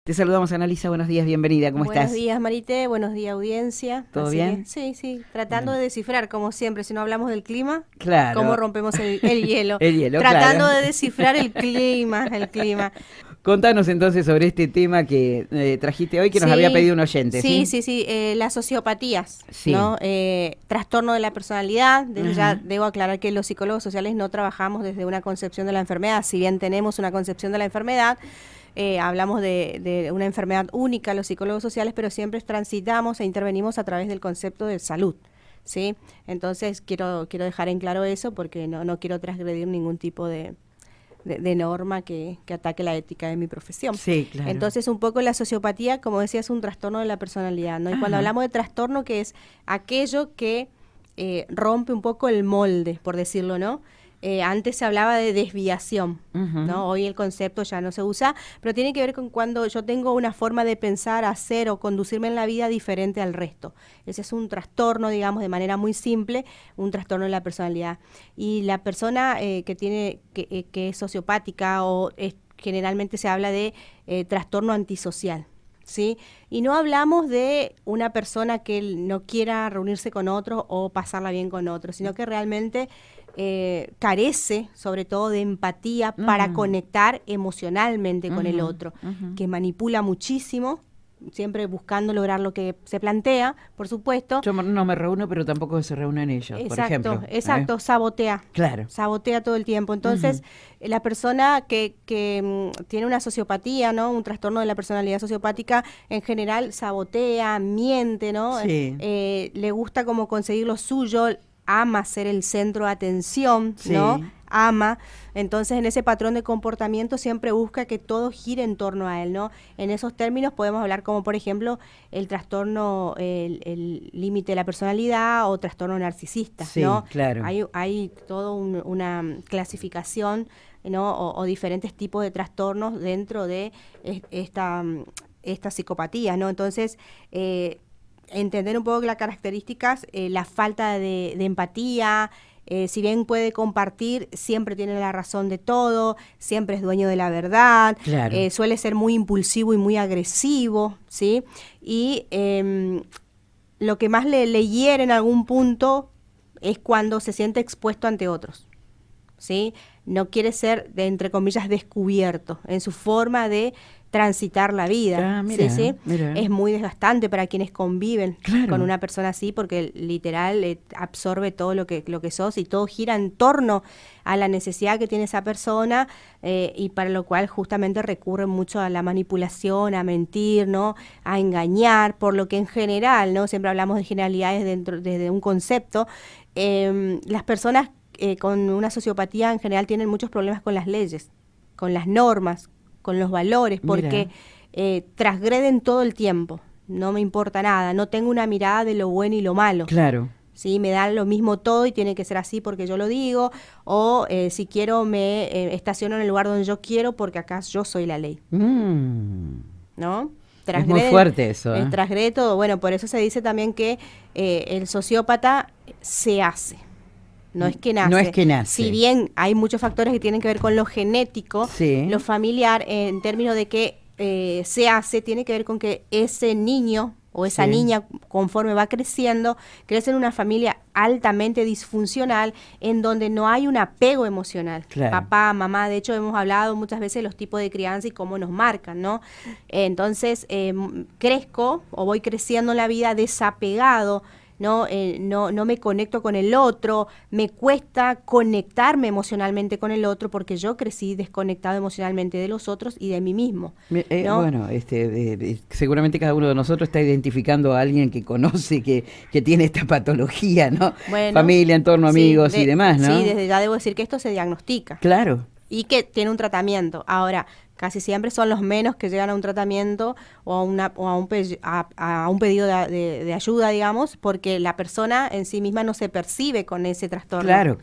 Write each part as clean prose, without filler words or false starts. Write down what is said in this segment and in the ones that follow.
Te saludamos, Analisa. Buenos días, bienvenida. ¿Cómo estás? Buenos días, Marité. Buenos días, audiencia. ¿Todo Así bien? Sí, tratando de descifrar, como siempre, si no hablamos del clima, Claro. cómo rompemos el hielo. El hielo, Tratando claro. de descifrar el clima. Contanos entonces sobre este tema que trajiste hoy, que nos había pedido un oyente, ¿sí? Sí, las sociopatías, Sí. ¿no? Trastorno de la personalidad. Desde ya Ajá. debo aclarar que los psicólogos sociales no trabajamos desde una concepción de la enfermedad, si bien tenemos una concepción de la enfermedad. Hablamos de una enfermedad única, los psicólogos sociales, pero siempre transitamos e intervenimos a través del concepto de salud, ¿sí? Entonces quiero dejar en claro eso porque no quiero transgredir ningún tipo de norma que ataque la ética de mi profesión. Sí, claro. Entonces, un poco la sociopatía, como decía, es un trastorno de la personalidad, ¿no? Y cuando hablamos de trastorno, que es aquello que rompe un poco el molde, por decirlo, ¿no? Antes se hablaba de desviación, ¿no? Hoy el concepto ya no se usa, pero tiene que ver con cuando yo tengo una forma de pensar, hacer o conducirme en la vida diferente al resto. Ese es un trastorno, digamos, de manera muy simple, un trastorno de la personalidad. Y la persona que es sociopática generalmente se habla de trastorno antisocial, ¿sí? Y no hablamos de una persona que no quiera reunirse con otro o pasarla bien con otro, sino que realmente carece sobre todo de empatía para conectar emocionalmente con el otro, que manipula muchísimo, siempre buscando lograr lo que se plantea, por supuesto. Yo no me reúno, pero tampoco se reúnen ellos, por ejemplo. Exacto, sabotea. Claro. Sabotea todo el tiempo. Entonces, la persona que tiene una sociopatía, ¿no? Un trastorno de la personalidad sociopática, en general sabotea, miente, ¿no? Sí. Le gusta como conseguir lo suyo, ama ser el centro de atención, Sí. ¿no? Ama. Entonces, en ese patrón de comportamiento siempre busca que todo gire en torno a él, ¿no? En esos términos podemos hablar como, por ejemplo, el trastorno, el límite de la personalidad o trastorno narcisista, sí, ¿no? Claro. Hay toda una clasificación, ¿no? O diferentes tipos de trastornos dentro de esta psicopatía, ¿no? Entonces, entender un poco las características, la falta de empatía, si bien puede compartir, siempre tiene la razón de todo, siempre es dueño de la verdad, Claro. Suele ser muy impulsivo y muy agresivo, ¿sí? Y lo que más le hiere en algún punto es cuando se siente expuesto ante otros, ¿sí? No quiere ser, entre comillas, descubierto en su forma de transitar la vida. Mira, ¿sí? Mira. Es muy desgastante para quienes conviven Claro. con una persona así, porque literal absorbe todo lo que sos y todo gira en torno a la necesidad que tiene esa persona, y para lo cual justamente recurren mucho a la manipulación, a mentir, ¿no? A engañar, por lo que en general, ¿no? Siempre hablamos de generalidades desde un concepto. Las personas con una sociopatía en general tienen muchos problemas con las leyes, con las normas, con los valores, porque transgreden todo el tiempo. No me importa nada, no tengo una mirada de lo bueno y lo malo. Claro. Sí, me da lo mismo todo y tiene que ser así porque yo lo digo, o si quiero me estaciono en el lugar donde yo quiero porque acá yo soy la ley. ¿No? Es muy fuerte eso. Transgrede todo. Bueno, por eso se dice también que el sociópata se hace. No es que nace. No es que nace. Si bien hay muchos factores que tienen que ver con lo genético, sí. Lo familiar, en términos de que se hace, tiene que ver con que ese niño o esa niña, conforme va creciendo, crece en una familia altamente disfuncional, en donde no hay un apego emocional. Claro. Papá, mamá, de hecho hemos hablado muchas veces de los tipos de crianza y cómo nos marcan, ¿no? Entonces, crezco o voy creciendo en la vida desapegado, no me conecto con el otro, me cuesta conectarme emocionalmente con el otro porque yo crecí desconectado emocionalmente de los otros y de mí mismo, ¿no? Bueno, seguramente cada uno de nosotros está identificando a alguien que conoce que tiene esta patología, ¿no? Bueno, familia, entorno, amigos y demás, ¿no? Sí, desde ya debo decir que esto se diagnostica. Claro. Y que tiene un tratamiento. Ahora, casi siempre son los menos que llegan a un tratamiento o a un pedido de ayuda, digamos, porque la persona en sí misma no se percibe con ese trastorno. Claro.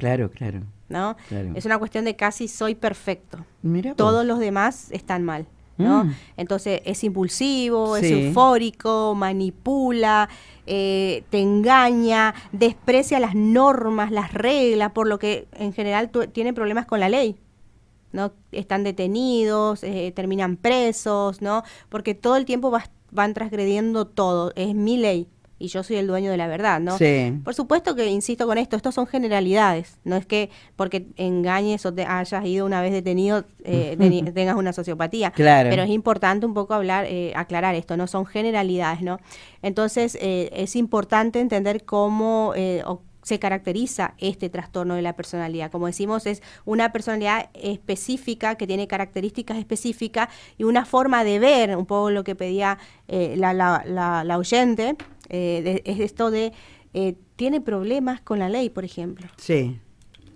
¿No? Claro. Es una cuestión de casi soy perfecto. Mirá vos. Todos los demás están mal, ¿no? Entonces es impulsivo, Sí. es eufórico, manipula, te engaña, desprecia las normas, las reglas, por lo que en general tiene problemas con la ley. ¿no? Están detenidos, terminan presos, ¿no? Porque todo el tiempo van transgrediendo todo, es mi ley y yo soy el dueño de la verdad, ¿no? Sí. Por supuesto que insisto con esto, estos son generalidades, no es que porque engañes o te hayas ido una vez detenido tengas una sociopatía, Claro. pero es importante un poco aclarar esto, no son generalidades, ¿no? Entonces es importante entender cómo se caracteriza este trastorno de la personalidad. Como decimos, es una personalidad específica que tiene características específicas y una forma de ver, un poco lo que pedía la oyente, es esto de, tiene problemas con la ley, por ejemplo. Sí.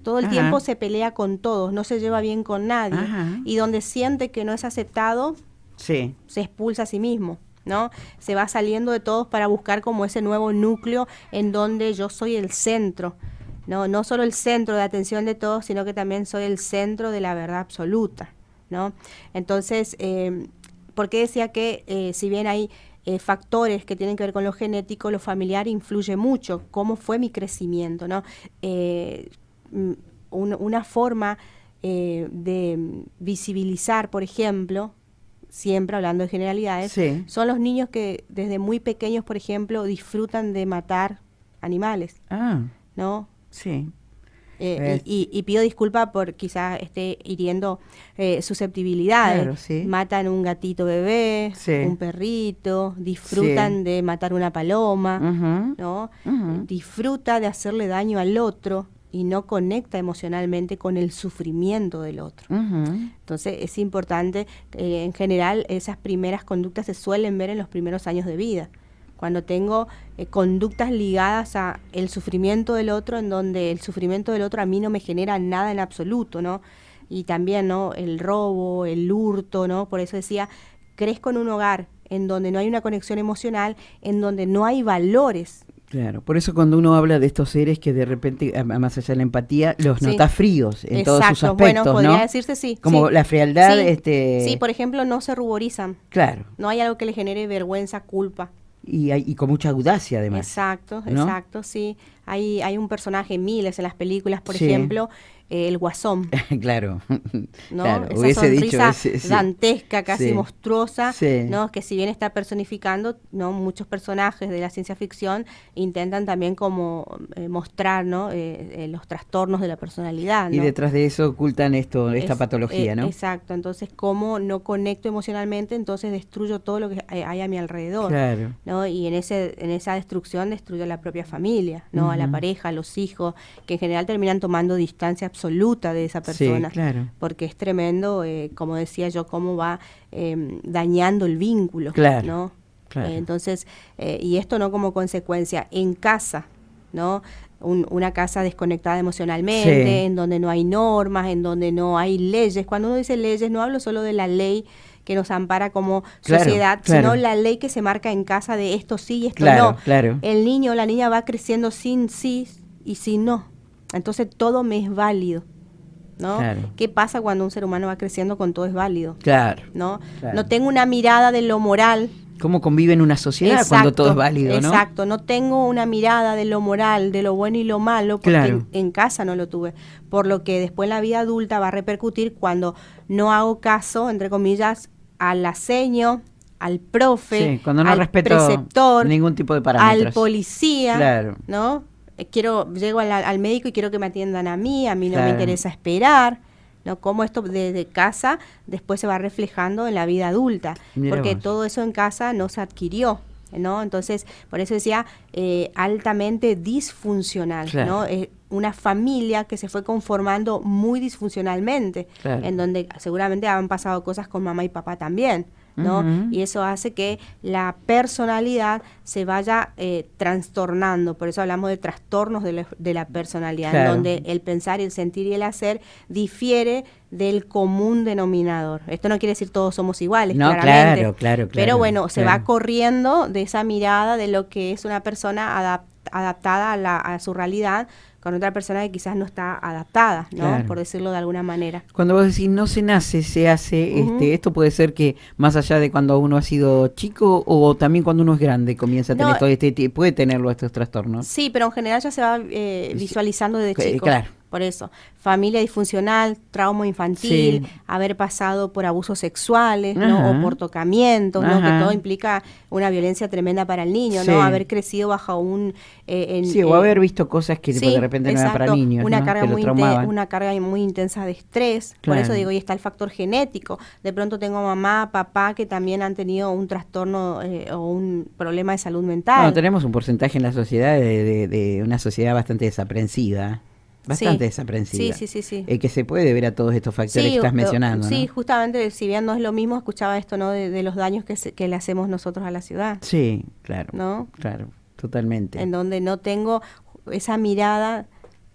Todo el Ajá. tiempo se pelea con todos, no se lleva bien con nadie. Ajá. Y donde siente que no es aceptado, Sí. se expulsa a sí mismo, ¿no? Se va saliendo de todos para buscar como ese nuevo núcleo en donde yo soy el centro, ¿no? No solo el centro de atención de todos, sino que también soy el centro de la verdad absoluta, ¿no? Entonces, ¿por qué decía que si bien hay factores que tienen que ver con lo genético, lo familiar influye mucho? ¿Cómo fue mi crecimiento, no? Una forma de visibilizar, por ejemplo, siempre hablando de generalidades, Sí. son los niños que desde muy pequeños, por ejemplo, disfrutan de matar animales, Ah, ¿no? sí. Y pido disculpa por quizás esté hiriendo susceptibilidades. Claro, sí. Matan un gatito bebé, Sí. un perrito, disfrutan Sí. de matar una paloma, Ujú. ¿no? Ujú. Disfruta de hacerle daño al otro y no conecta emocionalmente con el sufrimiento del otro. Ujú. Entonces es importante, en general esas primeras conductas se suelen ver en los primeros años de vida, cuando tengo conductas ligadas a el sufrimiento del otro, en donde el sufrimiento del otro a mí no me genera nada en absoluto, ¿no? Y también, ¿no? El robo, el hurto, ¿no? Por eso decía, crezco en un hogar en donde no hay una conexión emocional, en donde no hay valores. Claro, por eso cuando uno habla de estos seres que de repente, más allá de la empatía, los Sí. nota fríos en todos sus Exacto, bueno, aspectos, podría ¿no? decirse sí. Como sí. la frialdad, Sí. Sí, por ejemplo, no se ruborizan. claro, No hay algo que le genere vergüenza, culpa. y con mucha audacia además. Exacto, ¿no? exacto, sí. Hay un personaje, miles en las películas, por Sí. ejemplo, el Guasón, Claro, ¿no? claro, Esa hubiese dicho sonrisa ese, sí. dantesca, casi Sí. monstruosa, Sí. ¿no? Que si bien está personificando, ¿no? Muchos personajes de la ciencia ficción intentan también como mostrar, ¿no? Los trastornos de la personalidad, ¿no? Y detrás de eso ocultan esta patología, ¿no? Exacto, entonces como no conecto emocionalmente, entonces destruyo todo lo que hay a mi alrededor, Claro. ¿no? Y en esa destrucción destruyo a la propia familia, ¿no? A la Ujú. pareja, a los hijos, que en general terminan tomando distancia absoluta de esa persona, Sí, claro. porque es tremendo, como decía yo, cómo va dañando el vínculo, Claro, ¿no? claro. Entonces, y esto no como consecuencia, en casa, ¿no? Una casa desconectada emocionalmente, Sí. en donde no hay normas, en donde no hay leyes. Cuando uno dice leyes, no hablo solo de la ley que nos ampara como Claro, sociedad, claro. sino la ley que se marca en casa de esto sí y esto Claro, no. claro. El niño o la niña va creciendo sin sí y sin no. Entonces todo me es válido, ¿no? Claro. ¿Qué pasa cuando un ser humano va creciendo con todo es válido? Claro. ¿No? Claro. No tengo una mirada de lo moral. ¿Cómo convive en una sociedad cuando todo es válido, no? Exacto, no tengo una mirada de lo moral, de lo bueno y lo malo, porque Claro. en casa no lo tuve. Por lo que después en la vida adulta va a repercutir cuando no hago caso, entre comillas, al la seño, al profe, Sí, cuando no al respeto preceptor, ningún tipo de parámetros. al policía, Claro. ¿no? Llego al médico y quiero que me atiendan a mí no Claro. me interesa esperar, ¿no? Cómo esto desde casa después se va reflejando en la vida adulta, Mira porque vos. todo eso en casa no se adquirió, ¿no? Entonces, por eso decía, altamente disfuncional, Claro. ¿no? Una familia que se fue conformando muy disfuncionalmente, Claro. en donde seguramente han pasado cosas con mamá y papá también, ¿no? Ujú. Y eso hace que la personalidad se vaya trastornando. Por eso hablamos de trastornos de la personalidad, Claro. en donde el pensar, el sentir y el hacer difiere del común denominador. Esto no quiere decir todos somos iguales, No, claramente. claro. Pero bueno, se claro. va corriendo de esa mirada de lo que es una persona adaptada a su realidad con otra persona que quizás no está adaptada, ¿no? Claro. Por decirlo de alguna manera. Cuando vos decís no se nace, se hace, Ujú. esto puede ser que más allá de cuando uno ha sido chico o también cuando uno es grande comienza a tener No, todo puede tenerlo estos trastornos. Sí, pero en general ya se va visualizando desde chico. Claro. Por eso, familia disfuncional, trauma infantil, Sí. haber pasado por abusos sexuales, Ajá. ¿no? O por tocamientos, ¿no? Ajá. Que todo implica una violencia tremenda para el niño, Sí. ¿no? Haber crecido bajo un... Sí, o haber visto cosas que sí, de repente no eran para exacto, niños, una ¿no? carga Que lo traumaban. una carga muy intensa de estrés. Por eso Claro. digo, y está el factor genético. De pronto tengo mamá, papá que también han tenido un trastorno o un problema de salud mental. Bueno, tenemos un porcentaje en la sociedad de una sociedad bastante desaprensiva. Bastante Sí. desaprensiva. Sí. Que se puede ver a todos estos factores que estás mencionando, sí, ¿no? justamente, si bien no es lo mismo, escuchaba esto, ¿no? De los daños que le hacemos nosotros a la ciudad, Sí, claro. ¿no? Claro, totalmente. En donde no tengo esa mirada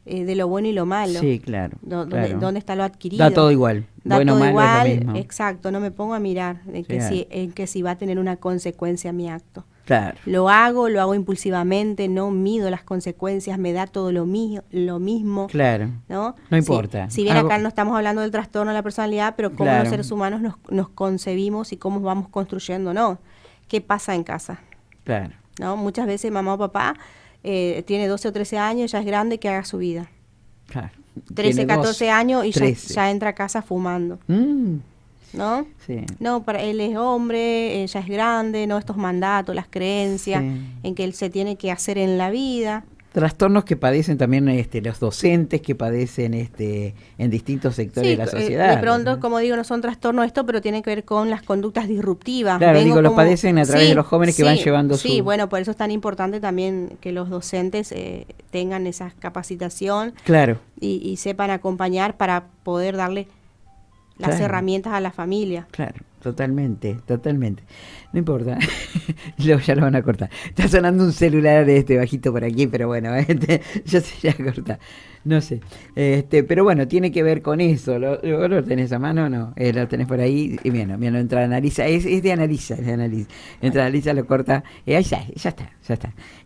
de lo bueno y lo malo. Sí, claro. claro. Donde está lo adquirido. Da todo igual. Da Bueno o todo malo igual, es lo mismo. exacto, no me pongo a mirar en Sí, que si va a tener una consecuencia mi acto. Claro. Lo hago impulsivamente, no mido las consecuencias, me da todo lo mismo. Claro. ¿No? No importa. Si bien Hago- acá no estamos hablando del trastorno de la personalidad, pero cómo Claro. los seres humanos nos concebimos y cómo vamos construyendo, ¿no? ¿Qué pasa en casa? Claro. ¿No? Muchas veces mamá o papá tiene 12 o 13 años, ya es grande, que haga su vida. Claro. 13, Tiene 14 dos, años y 13. ya entra a casa fumando, ¿no? Sí. No, para él es hombre, ya es grande, ¿no? Estos mandatos, las creencias Sí. en que él se tiene que hacer en la vida. Trastornos que padecen también los docentes, que padecen en distintos sectores Sí, de la sociedad. de pronto, ¿no? como digo, no son trastornos esto, pero tiene que ver con las conductas disruptivas. Claro, Vengo digo, lo como- padecen a través de los jóvenes que van llevando Sí, su... bueno, por eso es tan importante también que los docentes tengan esa capacitación Claro. y sepan acompañar para poder darle las Claro. herramientas a la familia. Claro, totalmente. No importa, luego ya lo van a cortar. Está sonando un celular bajito por aquí, pero bueno, ya se ya corta. No sé, pero bueno, tiene que ver con eso. ¿Lo tenés a mano o no? Lo tenés por ahí, y bien, entra Analisa, es de Analisa. Entra Analisa, lo corta, ahí ya está.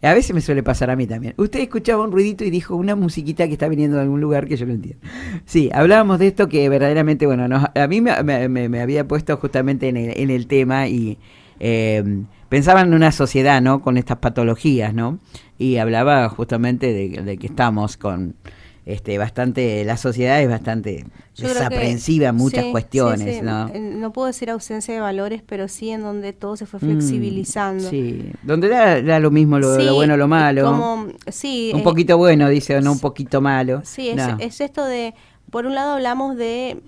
A veces me suele pasar a mí también. Usted escuchaba un ruidito y dijo una musiquita que está viniendo de algún lugar que yo no entiendo. Sí, hablábamos de esto que verdaderamente, bueno, a mí me había puesto justamente en el tema y pensaba en una sociedad, ¿no? Con estas patologías, ¿no? Y hablaba justamente de que estamos con bastante, la sociedad es bastante Yo creo desaprensiva en muchas sí, cuestiones, sí. ¿no? No puedo decir ausencia de valores, pero sí en donde todo se fue flexibilizando. Sí, donde da lo mismo lo bueno o lo malo. Sí, un poquito bueno, dice, o no un poquito malo. Sí, No. es esto de, por un lado hablamos de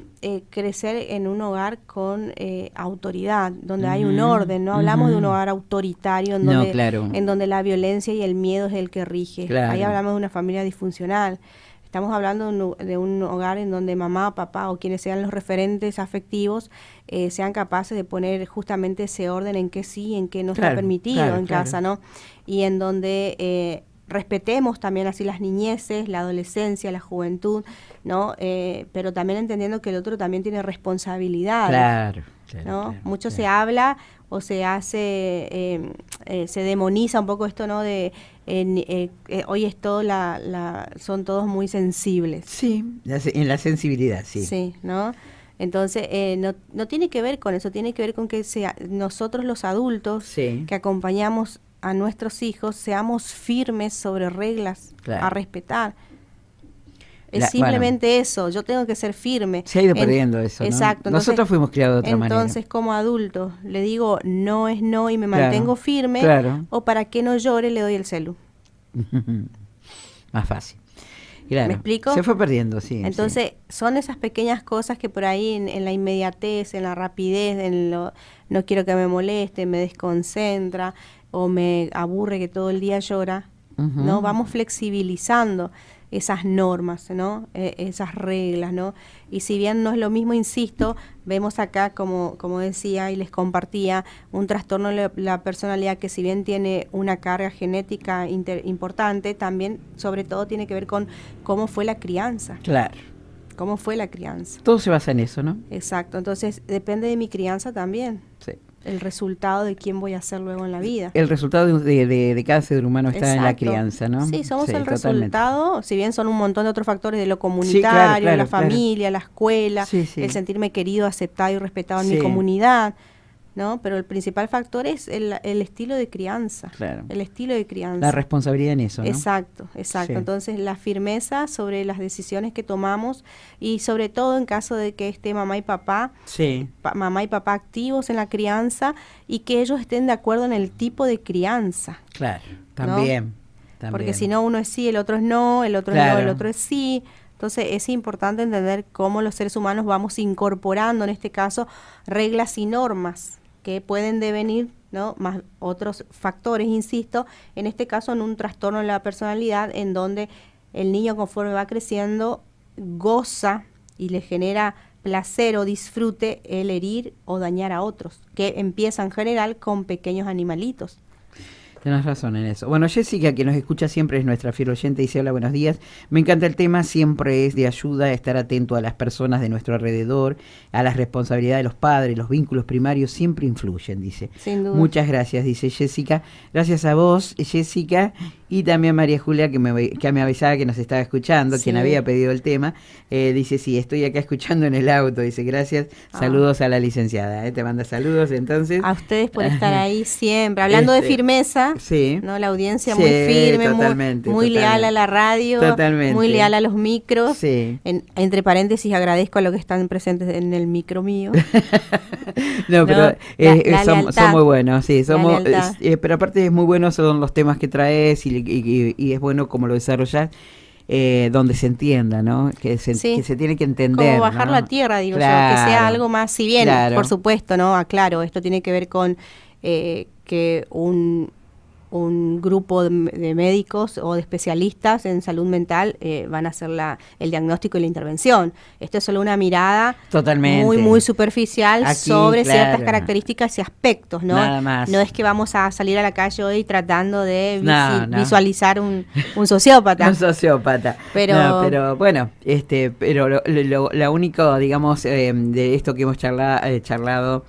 crecer en un hogar con autoridad, donde hay un orden, no hablamos de un hogar autoritario en donde la violencia y el miedo es el que rige. Claro. Ahí hablamos de una familia disfuncional. Estamos hablando de un hogar en donde mamá, papá o quienes sean los referentes afectivos sean capaces de poner justamente ese orden en qué sí y en qué no está permitido en casa, ¿no? Y en donde respetemos también así las niñeces, la adolescencia, la juventud, ¿no? Pero también entendiendo que el otro también tiene responsabilidades. Claro. ¿No? Mucho se habla o se hace, se demoniza un poco esto, ¿no? Hoy es todo son todos muy sensibles. Sí, en la sensibilidad, sí. Sí, ¿no? Entonces, no tiene que ver con eso, tiene que ver con que nosotros los adultos que acompañamos a nuestros hijos seamos firmes sobre reglas a respetar. Es simplemente eso, yo tengo que ser firme. Se ha ido perdiendo eso, ¿no? Exacto. Nosotros fuimos criados de otra manera. Entonces, como adulto, le digo no es no y me mantengo firme, o para que no llore le doy el celu. Más fácil. Claro. ¿Me explico? Se fue perdiendo, sí. Entonces, son esas pequeñas cosas que por ahí en la inmediatez, en la rapidez, no quiero que me moleste, me desconcentra o me aburre que todo el día llora, ¿no? Vamos flexibilizando esas normas, ¿no? Esas reglas, ¿no? Y si bien no es lo mismo, insisto, vemos acá, como decía y les compartía, un trastorno de la personalidad que si bien tiene una carga genética importante, también, sobre todo, tiene que ver con cómo fue la crianza. Claro. ¿Cómo fue la crianza? Todo se basa en eso, ¿no? Exacto. Entonces, depende de mi crianza también. Sí. El resultado de quién voy a ser luego en la vida. El resultado de cada ser humano está en la crianza, ¿no? Sí, somos el totalmente. resultado, si bien son un montón de otros factores de lo comunitario, la familia, la escuela, el sentirme querido, aceptado y respetado en mi comunidad, ¿no? Pero el principal factor es el estilo de crianza. Claro. El estilo de crianza. La responsabilidad en eso, ¿no? Exacto. Sí. Entonces, la firmeza sobre las decisiones que tomamos y sobre todo en caso de que esté mamá y papá, mamá y papá activos en la crianza y que ellos estén de acuerdo en el tipo de crianza. Claro, también. Porque si no, uno es sí, el otro es no, el otro es no, el otro es sí. Entonces es importante entender cómo los seres humanos vamos incorporando, en este caso, reglas y normas que pueden devenir, ¿no? Más otros factores, insisto, en este caso en un trastorno de la personalidad en donde el niño conforme va creciendo goza y le genera placer o disfrute el herir o dañar a otros, que empieza en general con pequeños animalitos. Tienes razón en eso. Bueno, Jessica, que nos escucha siempre, es nuestra fiel oyente, dice: hola, buenos días. Me encanta el tema, siempre es de ayuda estar atento a las personas de nuestro alrededor, a las responsabilidades de los padres, los vínculos primarios siempre influyen, dice. Sin duda. Muchas gracias, dice Jessica. Gracias a vos, Jessica, y también María Julia, que me avisaba que nos estaba escuchando, quien había pedido el tema. Dice: sí, estoy acá escuchando en el auto. Dice: gracias, saludos a la licenciada. Te manda saludos, entonces. A ustedes por estar ahí siempre. Hablando de firmeza, ¿no? La audiencia muy firme, muy leal a la radio, muy leal a los micros. Entre paréntesis, agradezco a los que están presentes en el micro mío. No, pero son muy buenos, sí. Somos, pero aparte es muy bueno, son los temas que traes y es bueno como lo desarrollas. Donde se entienda, ¿no? Que se tiene que entender. Como bajar la tierra, digo yo, que sea algo más, si bien, por supuesto, ¿no? Aclaro, esto tiene que ver con que un grupo de médicos o de especialistas en salud mental van a hacer el diagnóstico y la intervención. Esto es solo una mirada muy, muy superficial sobre ciertas características y aspectos, ¿no? Nada más. No es que vamos a salir a la calle hoy tratando de visualizar un sociópata. Un sociópata. Pero bueno, pero lo único, digamos, de esto que hemos charlado,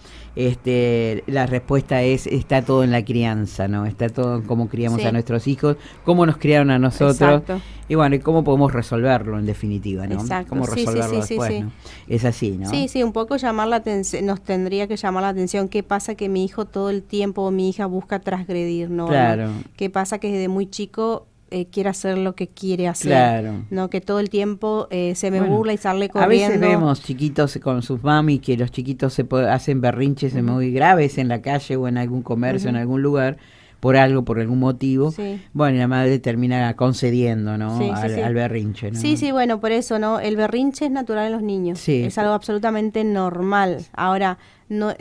la respuesta está todo en la crianza, ¿no? Está todo en cómo criamos a nuestros hijos, cómo nos criaron a nosotros. Exacto. Y bueno, y cómo podemos resolverlo en definitiva, ¿no? Exacto. Cómo resolverlo después, ¿no? Es así, ¿no? Sí, un poco llamar la atención, nos tendría que llamar la atención qué pasa que mi hijo todo el tiempo o mi hija busca transgredir, ¿no? Claro. Qué pasa que desde muy chico quiere hacer lo que quiere hacer, no, que todo el tiempo se me burla y sale corriendo. A veces vemos chiquitos con sus mami que los chiquitos hacen berrinches muy graves en la calle o en algún comercio, en algún lugar, por algún motivo. Bueno, y la madre termina concediendo, ¿no? Al berrinche, ¿no? Sí, bueno, por eso, ¿no? El berrinche es natural en los niños, es algo absolutamente normal. Ahora, no,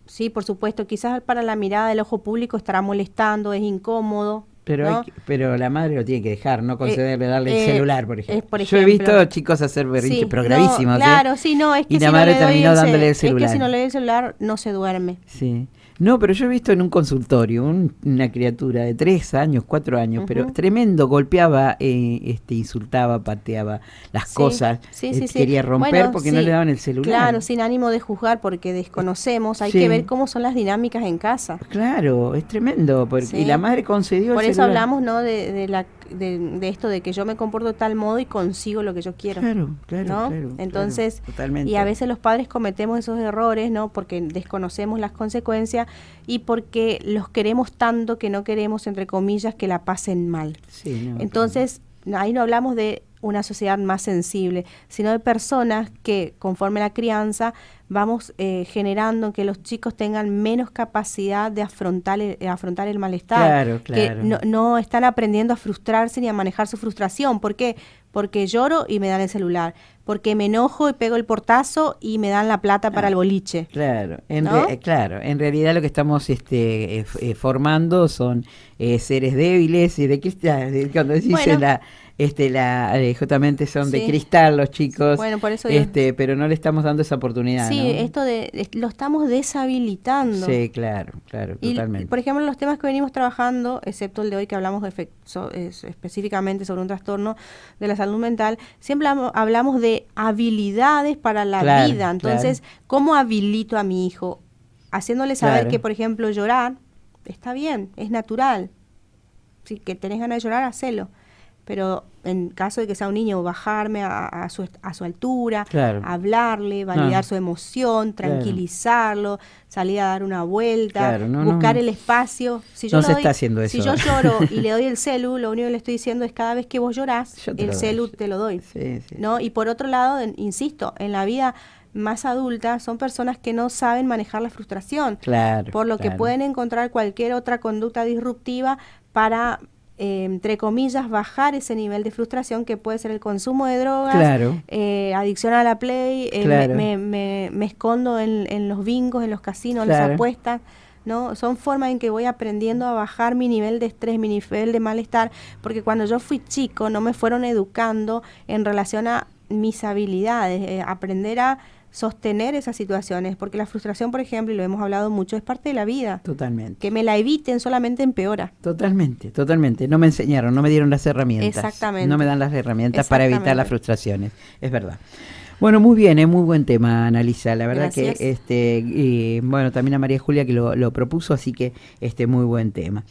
sí, por supuesto, quizás para la mirada del ojo público estará molestando, es incómodo. Pero, ¿no? Pero la madre lo tiene que dejar, no concederle, darle el celular, por ejemplo. Yo he visto chicos hacer berrinches, pero gravísimos. Claro, es que y la madre terminó dándole el celular. Es que si no le doy el celular, no se duerme. Sí. No, pero yo he visto en un consultorio una criatura de 3 años, 4 años, pero tremendo, golpeaba, insultaba, pateaba las cosas, quería romper porque no le daban el celular. Claro, sin ánimo de juzgar porque desconocemos, hay que ver cómo son las dinámicas en casa. Claro, es tremendo, porque y la madre concedió por el eso celular. Hablamos, ¿no? de esto de que yo me comporto de tal modo y consigo lo que yo quiero. Claro. Entonces, totalmente. Y a veces los padres cometemos esos errores, ¿no? Porque desconocemos las consecuencias y porque los queremos tanto que no queremos, entre comillas, que la pasen mal. Entonces, ahí no hablamos de una sociedad más sensible, sino de personas que, conforme a la crianza, vamos generando que los chicos tengan menos capacidad de afrontar el malestar. Que no están aprendiendo a frustrarse ni a manejar su frustración. ¿Por qué? Porque lloro y me dan el celular. Porque me enojo y pego el portazo y me dan la plata para el boliche. Claro, en realidad lo que estamos formando son seres débiles y cuando dicen justamente son de cristal los chicos. Bueno, por eso pero no le estamos dando esa oportunidad. Sí, ¿no? Lo estamos deshabilitando. Sí, claro, totalmente. Y, por ejemplo, los temas que venimos trabajando, excepto el de hoy que hablamos específicamente sobre un trastorno de la salud mental, siempre hablamos de habilidades para la vida. Entonces, ¿cómo habilito a mi hijo? Haciéndole saber que, por ejemplo, llorar está bien, es natural. Si que tenés ganas de llorar, hacelo. pero en caso de que sea un niño, bajarme a su altura, Claro. hablarle, validar No. su emoción, Claro. tranquilizarlo, salir a dar una vuelta, Claro, no, buscar no. el espacio. Si No yo se está haciendo si eso. yo lloro y le doy el celu, lo único que le estoy diciendo es cada vez que vos llorás, Yo te el lo doy. celu te lo doy. Sí, sí. ¿No? Y por otro lado, insisto, en la vida más adulta son personas que no saben manejar la frustración, Claro. por lo que claro. pueden encontrar cualquier otra conducta disruptiva para, entre comillas, bajar ese nivel de frustración, que puede ser el consumo de drogas, Claro. adicción a la play, Claro. me escondo en los bingos, en los casinos, en Claro. las apuestas, ¿no? Son formas en que voy aprendiendo a bajar mi nivel de estrés, mi nivel de malestar, porque cuando yo fui chico no me fueron educando en relación a mis habilidades, aprender a sostener esas situaciones, porque la frustración, por ejemplo, y lo hemos hablado mucho, es parte de la vida. Totalmente. Que me la eviten solamente empeora. Totalmente, totalmente. No me enseñaron, no me dieron las herramientas. Exactamente. No me dan las herramientas para evitar las Exactamente. frustraciones. Es verdad. Bueno, muy bien, muy buen tema, Annalisa. La verdad Gracias. que, bueno, también a María Julia que lo propuso, así que muy buen tema.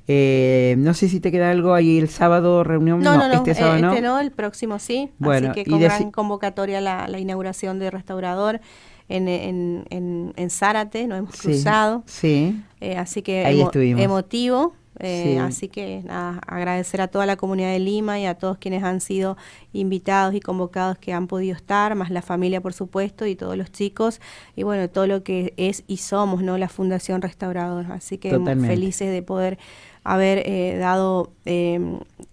No sé si te queda algo ahí el sábado, reunión. No, este sábado no. no, el próximo sí. Bueno, así que y con deci- gran convocatoria la inauguración de Restaurador en Zárate, nos hemos Sí, cruzado. sí. Así que Ahí estuvimos. emotivo. Sí. Así que nada, agradecer a toda la comunidad de Lima y a todos quienes han sido invitados y convocados que han podido estar, más la familia por supuesto y todos los chicos y bueno, todo lo que es y somos, ¿no? La Fundación Restaurador. Así que Totalmente. felices de poder haber dado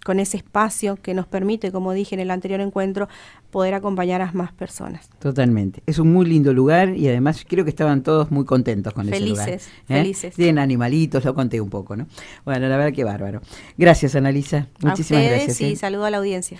con ese espacio que nos permite, como dije en el anterior encuentro, poder acompañar a más personas. Totalmente. Es un muy lindo lugar y además creo que estaban todos muy contentos con ese lugar. Felices. Tienen animalitos, lo conté un poco, ¿no? Bueno, la verdad que bárbaro. Gracias, Annalisa. Muchísimas a ustedes gracias. y saludo a la audiencia.